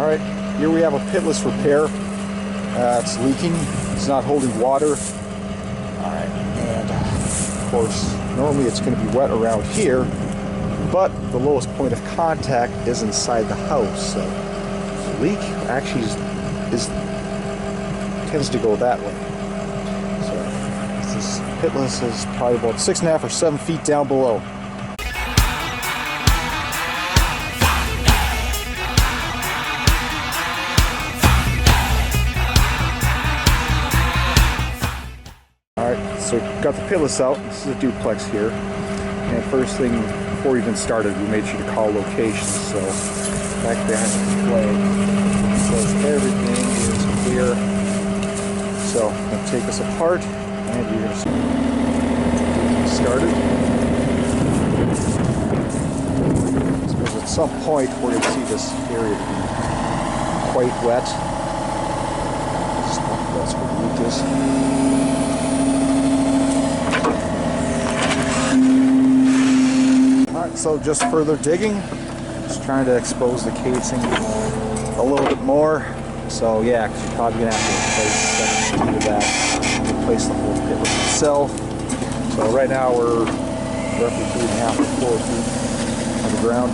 Alright, here we have a pitless repair. It's leaking, it's not holding water. Alright, and of course, normally it's going to be wet around here, but the lowest point of contact is inside the house. So the leak actually tends to go that way. So this pitless is probably about 6.5 or 7 feet down below. Alright, so got the pitless out. This is a duplex here. And first thing, before we even started, we made sure to call locations. So back behind the flag, so everything is clear. So I'm going to take this apart and we're going to start it. Because at some point we're going to see this area be quite wet. That's where the leak is. So just further digging, just trying to expose the casing a little bit more. So yeah, because you're probably going to have to replace the whole pitless itself. So right now we're roughly 3.5 to 4 feet underground.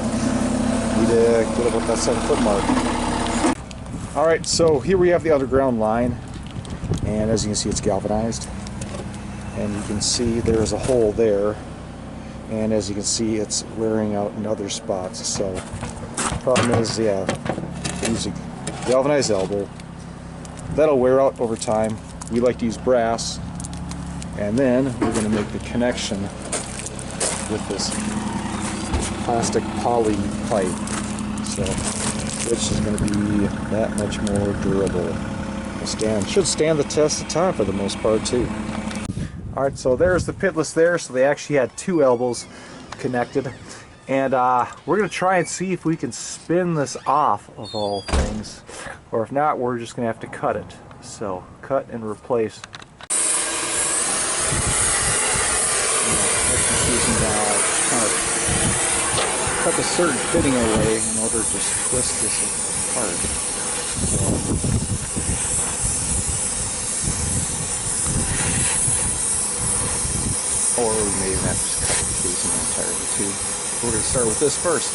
Need to get about that 7-foot mark. Alright, so here we have the underground line, and as you can see it's galvanized. And you can see there's a hole there. And as you can see, it's wearing out in other spots. So the problem is, yeah, using galvanized elbow, that'll wear out over time. We like to use brass, and then we're going to make the connection with this plastic poly pipe, so which is going to be that much more durable. Should stand the test of time for the most part too. Alright, so there's the pitless there, so they actually had 2 elbows connected. And we're going to try and see if we can spin this off of all things. Or if not, we're just going to have to cut it. So, cut and replace. Kind of cut the certain fitting away in order to twist this apart. Or we may even have to just cut the casing entirely too. We're going to start with this first.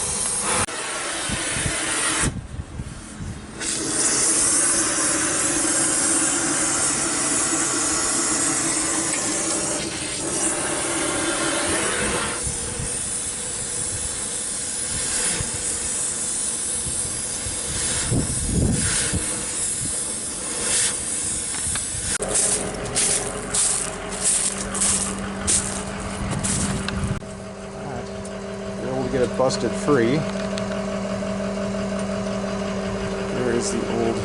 Get it busted free. There is the old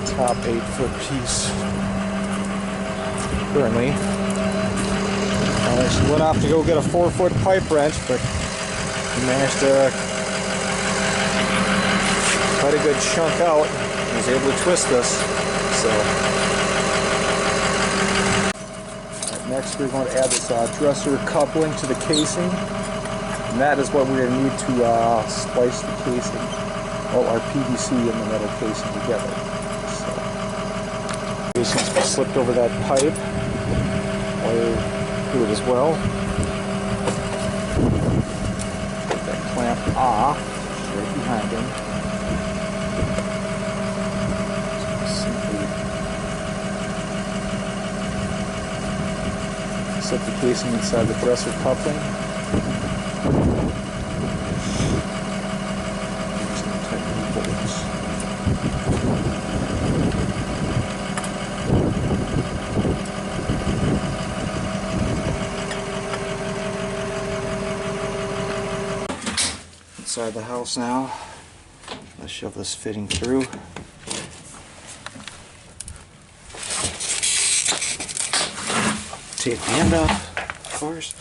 top 8-foot piece. Currently, she went off to go get a 4-foot pipe wrench, but we managed to cut a good chunk out and was able to twist this. So, right, next we're going to add this dresser coupling to the casing. And that is what we're going to need to splice the casing, well, our PVC and the metal casing together. So, casing's been slipped over that pipe, wire through it as well. Take that clamp off, right behind him. Simply slip the casing inside the dresser coupling. Inside the house now. Let's shove this fitting through. Take the end off, of course.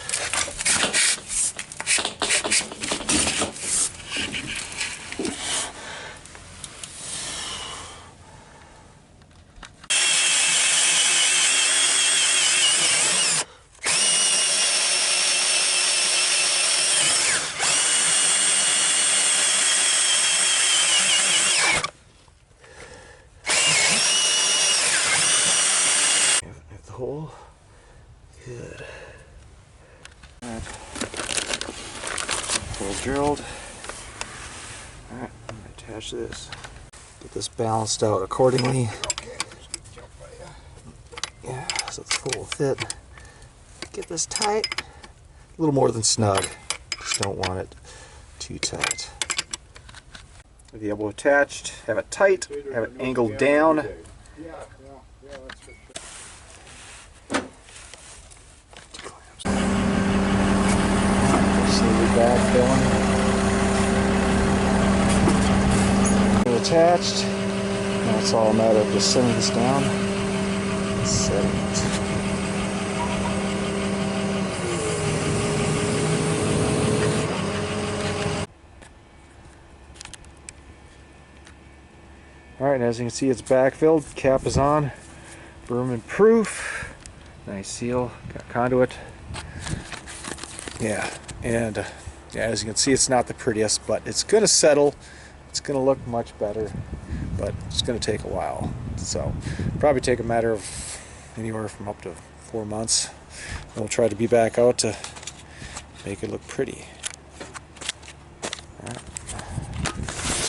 drilled. Alright, I'm going to attach this. Get this balanced out accordingly. Yeah, so it's full fit. Get this tight. A little more than snug. Just don't want it too tight. With the elbow attached, have it tight, have it angled down. Slowly back going. Attached. Now it's all a matter of just setting this down and setting it. Alright, as you can see, it's backfilled, cap is on, vermin proof, nice seal, got conduit. Yeah, and as you can see, it's not the prettiest, but it's going to settle, it's going to look much better, but it's going to take a while. So, probably take a matter of anywhere from up to 4 months. And we'll try to be back out to make it look pretty. All right.